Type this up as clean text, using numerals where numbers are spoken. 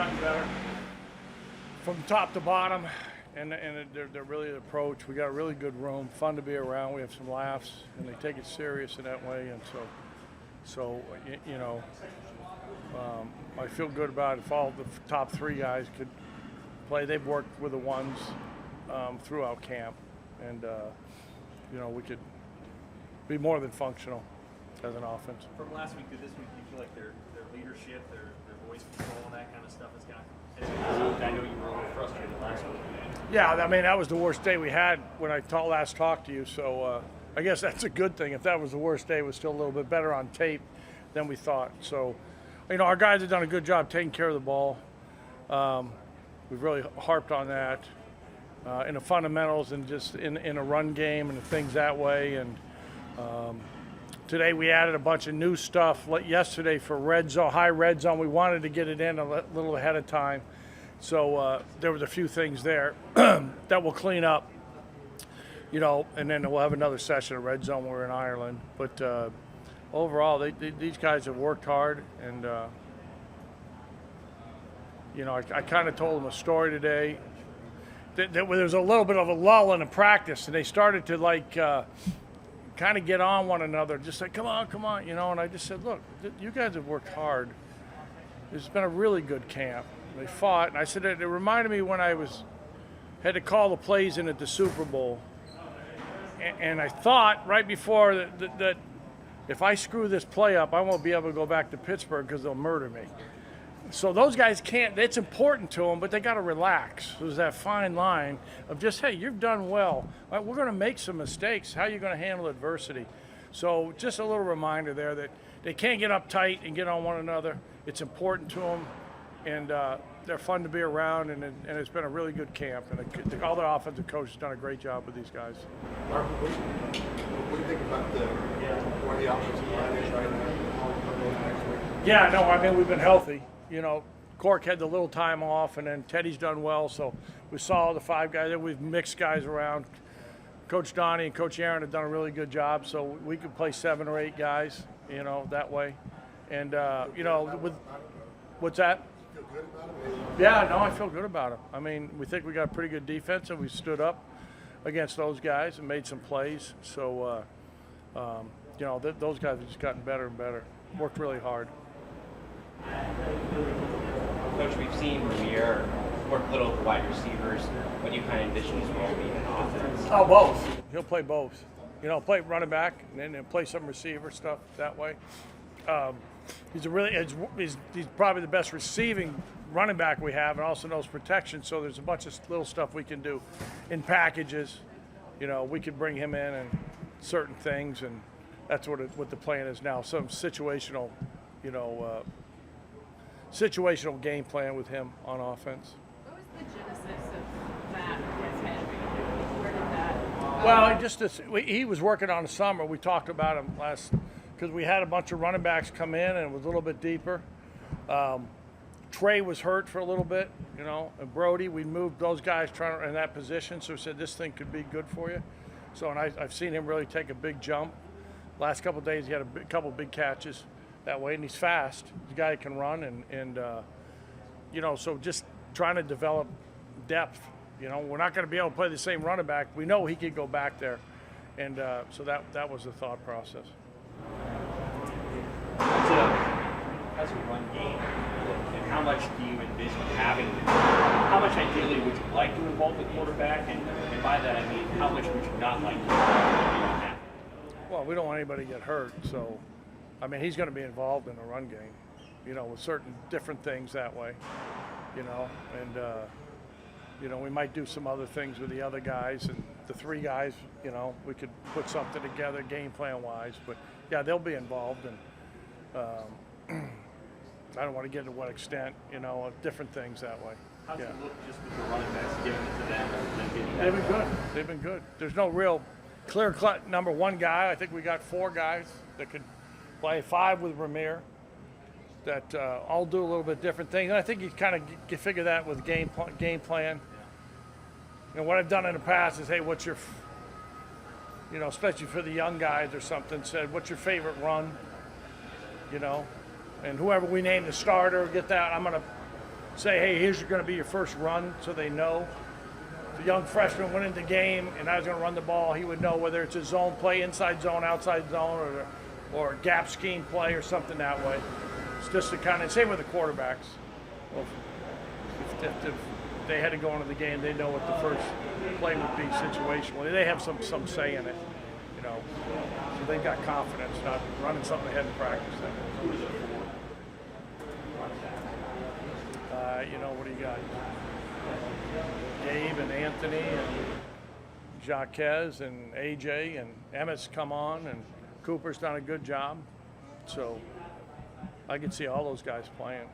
gotten better from top to bottom, and they're really the approach. We got a really good room, fun to be around. We have some laughs, and they take it serious in that way. And so I feel good about it. If all the top three guys could play, they've worked with the ones throughout camp, and we could be more than functional as an offense. From last week to this week, do you feel like their leadership, their voice control, and that kind of stuff has got? I know you were a little frustrated last week. Yeah, I mean, that was the worst day we had when I last talked to you, so I guess that's a good thing. If that was the worst day, it was still a little bit better on tape than we thought. So, our guys have done a good job taking care of the ball. We've really harped on that in the fundamentals and just in a run game and the things that way. And today we added a bunch of new stuff. Yesterday for red zone, high red zone, we wanted to get it in a little ahead of time. So there was a few things there that we'll clean up, and then we'll have another session of red zone when we're in Ireland. But overall, these guys have worked hard, and I kind of told them a story today. That there was a little bit of a lull in the practice, and they started to kind of get on one another, just like, come on, and I just said, look, you guys have worked hard. It's been a really good camp. They fought, and I said it reminded me when I had to call the plays in at the Super Bowl, and I thought right before that if I screw this play up, I won't be able to go back to Pittsburgh because they'll murder me. So those guys can't. It's important to them, but they got to relax. There's that fine line of just, hey, you've done well. Right, we're going to make some mistakes. How are you going to handle adversity? So just a little reminder there that they can't get uptight and get on one another. It's important to them, and they're fun to be around, and it's been a really good camp. And all the offensive coaches have done a great job with these guys. Mark, what do you think about where the offensive line is right now? Yeah, no, I mean, we've been healthy. Cork had the little time off, and then Teddy's done well. So we saw the five guys. We've mixed guys around. Coach Donnie and Coach Aaron have done a really good job. So we could play 7 or 8 guys, that way. And, with what's that? Feel good about it? Yeah, no, I feel good about it. I mean, we think we got a pretty good defense, and we stood up against those guys and made some plays. So, those guys have just gotten better and better. Worked really hard. Coach, we've seen Ramirez work a little with the wide receivers. What do you kind of envision his role being in offense? Oh, both. He'll play both. Play running back and then play some receiver stuff that way. He's probably the best receiving running back we have, and also knows protection. So there's a bunch of little stuff we can do in packages. We could bring him in and certain things, and that's what the plan is now. Some situational, situational game plan with him on offense. What was the genesis of that in his head? Where did that? Well, he was working on the summer. We talked about him because we had a bunch of running backs come in, and it was a little bit deeper. Trey was hurt for a little bit, and Brody. We moved those guys in that position, so we said this thing could be good for you. So, and I've seen him really take a big jump. Last couple of days, he had a couple big catches that way, and he's fast. He's a guy that can run, and so just trying to develop depth. We're not going to be able to play the same running back. We know he could go back there, and so that was the thought process. As a run game, and how much do you envision having? How much ideally would you like to involve the quarterback, and by that I mean how much would you not like to have? Well, we don't want anybody to get hurt, so I mean he's going to be involved in the run game, with certain different things that way, and we might do some other things with the other guys and the 3 guys, we could put something together game plan wise, but yeah, they'll be involved, and I don't want to get to what extent, different things that way. How's it look just with the running backs, giving it to them? They've been good. They've been good. There's no real clear-cut number 1 guy. I think we got 4 guys that could play 5 with Ramirez that all do a little bit different things. And I think you kind of figure that with game plan. What I've done in the past is, hey, what's your, especially for the young guys or something, said, what's your favorite run? And whoever we name the starter, get that. I'm going to say, hey, here's going to be your first run, so they know. The young freshman went into the game, and I was going to run the ball. He would know whether it's a zone play, inside zone, outside zone, or gap scheme play or something that way. It's just to kind of, same with the quarterbacks. Well, if they had to go into the game, they know what the first play would be situationally. They have some say in it, you know. So they've got confidence, not running something they hadn't practiced. You know, what do you got? Gabe and Anthony and Jaquez and AJ and Emmett's come on, and Cooper's done a good job. So I could see all those guys playing.